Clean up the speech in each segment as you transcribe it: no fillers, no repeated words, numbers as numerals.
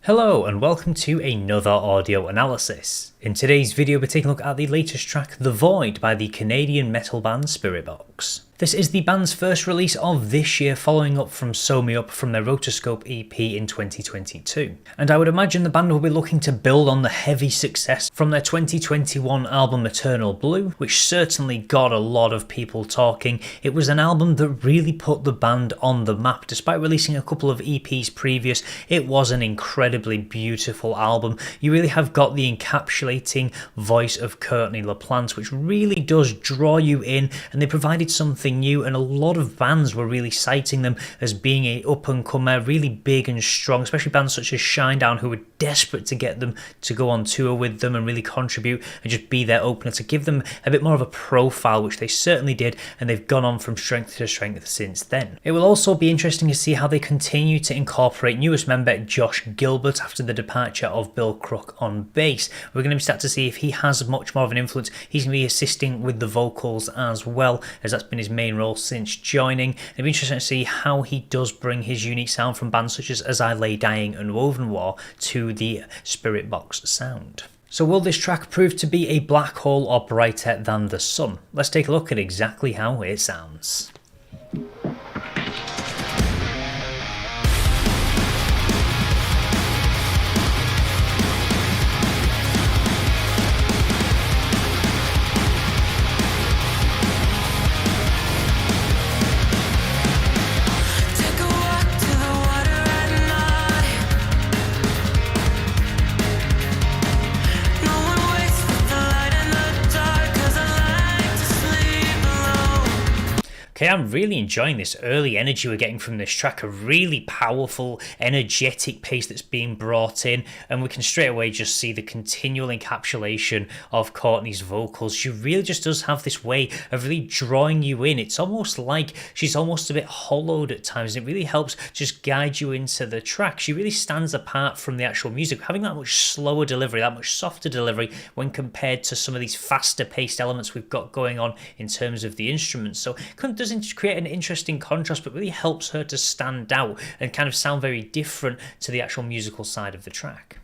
Hello and welcome to another audio analysis. In today's video we're taking a look at the latest track The Void by the Canadian metal band Spiritbox. This is the band's first release of this year, following up from Sew Me Up from their Rotoscope EP in 2022. And I would imagine the band will be looking to build on the heavy success from their 2021 album Eternal Blue, which certainly got a lot of people talking. It was an album that really put the band on the map. Despite releasing a couple of EPs previous, it was an incredibly beautiful album. You really have got the encapsulating voice of Courtney LaPlante, which really does draw you in, and they provided something new, and a lot of bands were really citing them as being a up-and-comer, really big and strong, especially bands such as Shinedown, who were desperate to get them to go on tour with them and really contribute and just be their opener, to give them a bit more of a profile, which they certainly did, and they've gone on from strength to strength since then. It will also be interesting to see how they continue to incorporate newest member Josh Gilbert after the departure of Bill Crook on bass. We're going to be starting to see if he has much more of an influence. He's going to be assisting with the vocals as well, as that's been his main role since joining. It'll be interesting to see how he does bring his unique sound from bands such as I Lay Dying and Woven War to the Spiritbox sound. So will this track prove to be a black hole or brighter than the sun? Let's take a look at exactly how it sounds. Okay, I'm really enjoying this early energy we're getting from this track, a really powerful, energetic pace that's being brought in, and we can straight away just see the continual encapsulation of Courtney's vocals. She really just does have this way of really drawing you in. It's almost like she's almost a bit hollowed at times. It really helps just guide you into the track. She really stands apart from the actual music, having that much slower delivery, that much softer delivery when compared to some of these faster paced elements we've got going on in terms of the instruments. So it does create an interesting contrast, but really helps her to stand out and kind of sound very different to the actual musical side of the track.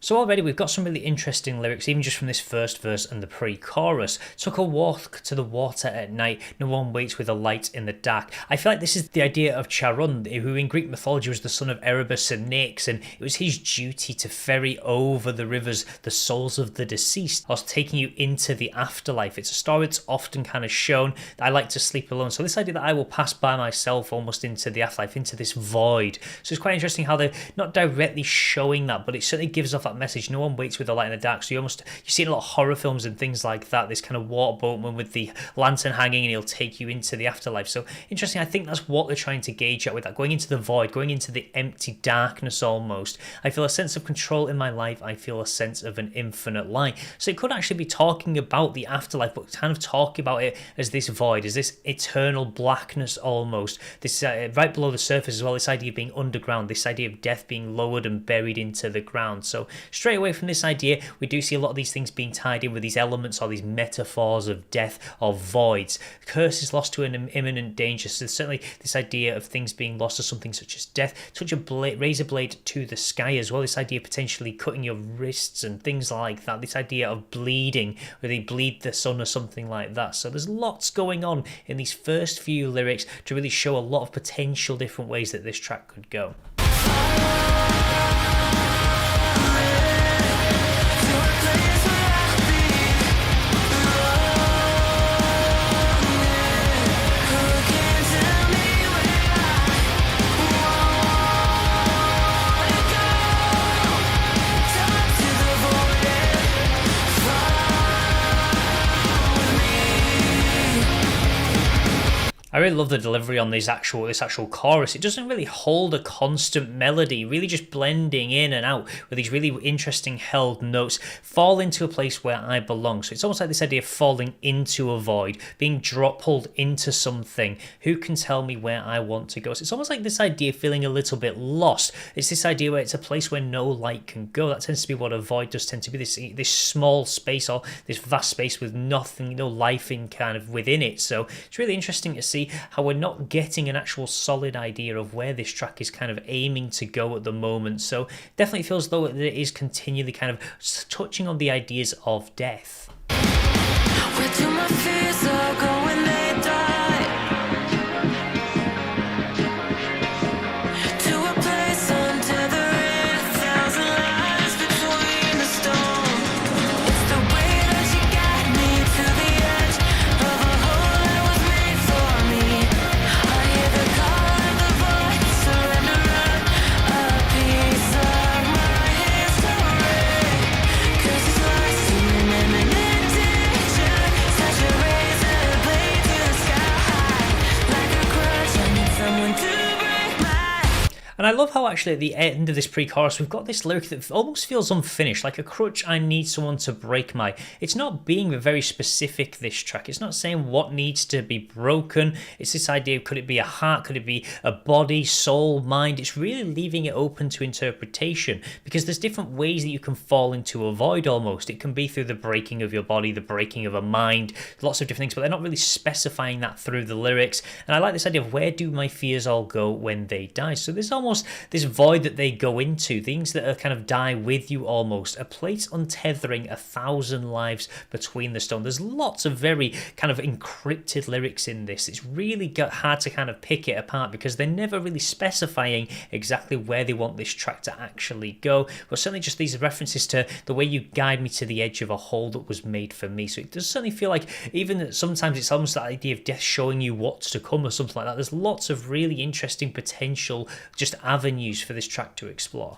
So already we've got some really interesting lyrics, even just from this first verse and the pre-chorus. Took a walk to the water at night, no one waits with a light in the dark. I feel like this is the idea of Charon, who in Greek mythology was the son of Erebus and Nyx, and it was his duty to ferry over the rivers the souls of the deceased, whilst taking you into the afterlife. It's a story that's often kind of shown that I like to sleep alone. So this idea that I will pass by myself almost into the afterlife, into this void. So it's quite interesting how they're not directly showing that, but it certainly gives off that message. No one waits with a light in the dark. So you see in a lot of horror films and things like that, this kind of water boatman with the lantern hanging, and he'll take you into the afterlife. So interesting. I think that's what they're trying to gauge at with that, going into the void, going into the empty darkness almost. I feel a sense of control in my life. I feel a sense of an infinite light. So it could actually be talking about the afterlife, but kind of talking about it as this void, as this eternal blackness almost. This right below the surface as well, this idea of being underground, this idea of death being lowered and buried into the ground. So straight away from this idea, we do see a lot of these things being tied in with these elements or these metaphors of death or voids. Curse is lost to an imminent danger. So certainly this idea of things being lost to something such as death. Touch a razor blade to the sky as well. This idea of potentially cutting your wrists and things like that. This idea of bleeding, where they bleed the sun or something like that. So there's lots going on in these first few lyrics to really show a lot of potential different ways that this track could go. I really love the delivery on this actual chorus. It doesn't really hold a constant melody, really just blending in and out with these really interesting held notes, fall into a place where I belong. So it's almost like this idea of falling into a void, being pulled into something. Who can tell me where I want to go? So it's almost like this idea of feeling a little bit lost. It's this idea where it's a place where no light can go. That tends to be what a void does tend to be, this small space, or this vast space with nothing, no life in kind of within it. So it's really interesting to see how we're not getting an actual solid idea of where this track is kind of aiming to go at the moment. So definitely feels though that it is continually kind of touching on the ideas of death. Where do my fears all go when they die? To a place untethered, 1,000 lives between the storm. It's the way that you guide me to the edge of a hole that was made for me. I hear the call of the void, surrender up a piece of my history. 'Cause it's lost in an imminent danger. Such a razor blade to the sky, like a crutch. I need someone to break my. And I love how actually at the end of this pre-chorus we've got this lyric that almost feels unfinished, like a crutch, I need someone to break my. It's not being very specific, this track. It's not saying what needs to be broken. It's this idea of, could it be a heart, could it be a body, soul, mind? It's really leaving it open to interpretation, because there's different ways that you can fall into a void almost. It can be through the breaking of your body, the breaking of a mind, lots of different things, but they're not really specifying that through the lyrics. And I like this idea of where do my fears all go when they die? So there's almost this void that they go into, things that are kind of die with you almost, a place untethering 1,000 lives between the stone. There's lots of very kind of encrypted lyrics in this. It's really hard to kind of pick it apart because they're never really specifying exactly where they want this track to actually go, but certainly just these references to the way you guide me to the edge of a hole that was made for me. So it does certainly feel like, even that sometimes it's almost that idea of death showing you what's to come or something like that. There's lots of really interesting potential just avenues for this track to explore.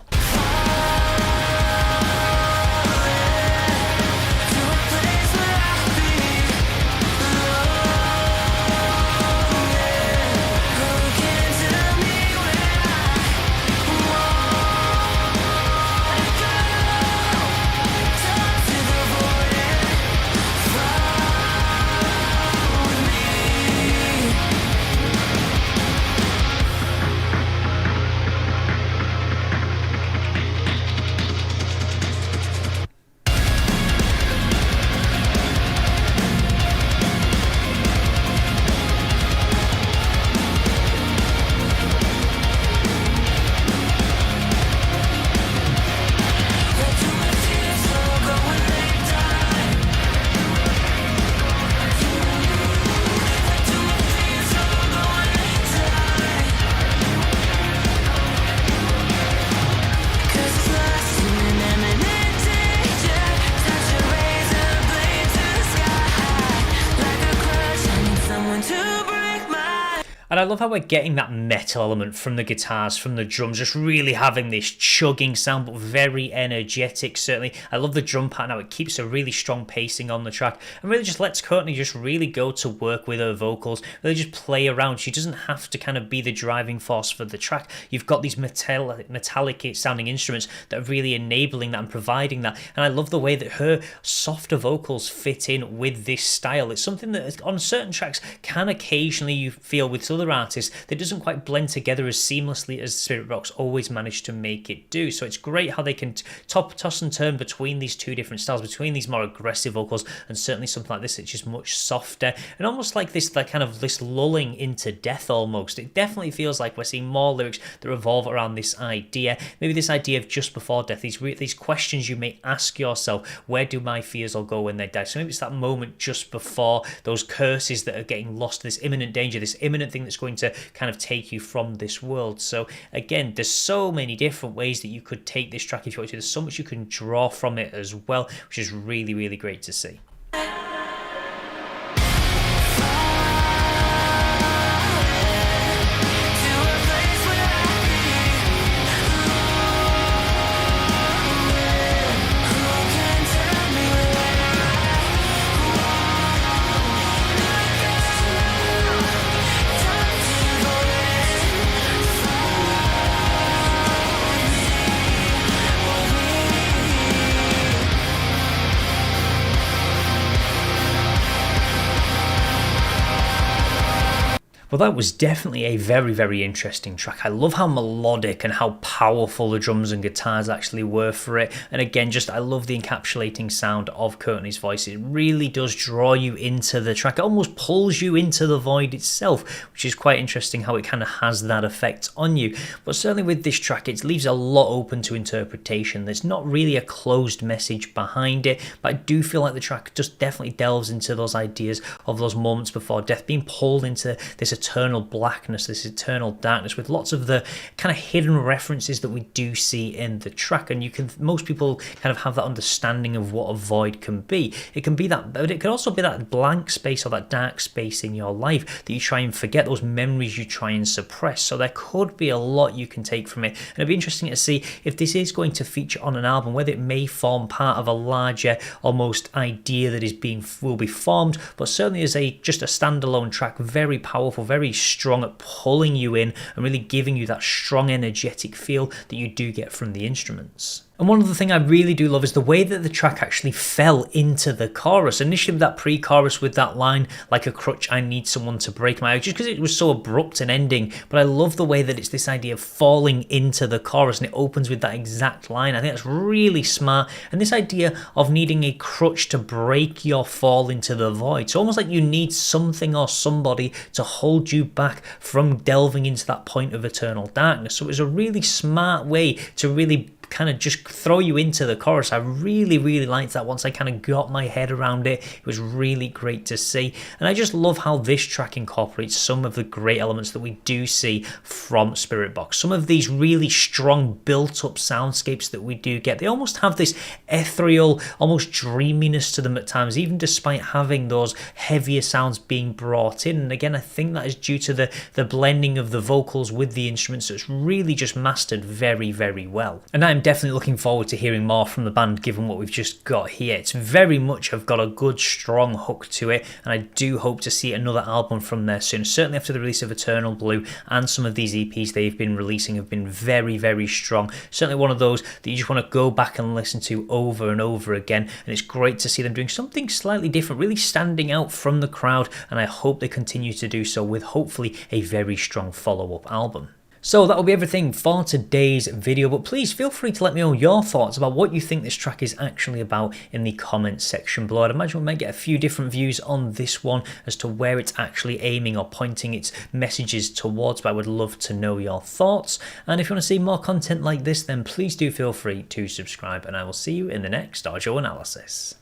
And I love how we're getting that metal element from the guitars, from the drums, just really having this chugging sound, but very energetic, certainly. I love the drum pattern, how it keeps a really strong pacing on the track, and really just lets Courtney just really go to work with her vocals, really just play around. She doesn't have to kind of be the driving force for the track. You've got these metallic sounding instruments that are really enabling that and providing that. And I love the way that her softer vocals fit in with this style. It's something that on certain tracks can occasionally you feel with other artists that doesn't quite blend together as seamlessly as Spiritbox always managed to make it do. So it's great how they can toss and turn between these two different styles, between these more aggressive vocals and certainly something like this which is much softer and almost like this kind of this lulling into death almost. It definitely feels like we're seeing more lyrics that revolve around this idea, maybe this idea of just before death, these questions you may ask yourself, where do my fears all go when they die? So maybe it's that moment just before those curses that are getting lost, this imminent danger, this imminent thing that's going to kind of take you from this world. So again, there's so many different ways that you could take this track if you want to. There's so much you can draw from it as well, which is really, really great to see. Well, that was definitely a very, very interesting track. I love how melodic and how powerful the drums and guitars actually were for it. And again, I love the encapsulating sound of Courtney's voice. It really does draw you into the track. It almost pulls you into the void itself, which is quite interesting how it kind of has that effect on you. But certainly with this track, it leaves a lot open to interpretation. There's not really a closed message behind it, but I do feel like the track just definitely delves into those ideas of those moments before death, being pulled into this eternal blackness, this eternal darkness, with lots of the kind of hidden references that we do see in the track. And most people kind of have that understanding of what a void can be. It can be that, but it can also be that blank space or that dark space in your life that you try and forget, those memories you try and suppress. So there could be a lot you can take from it. And it'd be interesting to see if this is going to feature on an album, whether it may form part of a larger almost idea that will be formed, but certainly as just a standalone track, very powerful, very strong at pulling you in and really giving you that strong energetic feel that you do get from the instruments. And one other thing I really do love is the way that the track actually fell into the chorus. Initially with that pre-chorus with that line, like a crutch, I need someone to break my heart, just because it was so abrupt an ending. But I love the way that it's this idea of falling into the chorus and it opens with that exact line. I think that's really smart. And this idea of needing a crutch to break your fall into the void. It's almost like you need something or somebody to hold you back from delving into that point of eternal darkness. So it was a really smart way to really kind of just throw you into the chorus. I really, really liked that once I kind of got my head around it. It was really great to see. And I just love how this track incorporates some of the great elements that we do see from Spiritbox. Some of these really strong built-up soundscapes that we do get. They almost have this ethereal, almost dreaminess to them at times, even despite having those heavier sounds being brought in. And again, I think that is due to the blending of the vocals with the instruments. So it's really just mastered very, very well. And I'm definitely looking forward to hearing more from the band given what we've just got here. It's very much have got a good strong hook to it, and I do hope to see another album from there soon. Certainly after the release of Eternal Blue and some of these EPs they've been releasing have been very, very strong. Certainly one of those that you just want to go back and listen to over and over again, and it's great to see them doing something slightly different, really standing out from the crowd, and I hope they continue to do so with hopefully a very strong follow-up album. So that will be everything for today's video, but please feel free to let me know your thoughts about what you think this track is actually about in the comments section below. I'd imagine we might get a few different views on this one as to where it's actually aiming or pointing its messages towards, but I would love to know your thoughts. And if you want to see more content like this, then please do feel free to subscribe, and I will see you in the next audio analysis.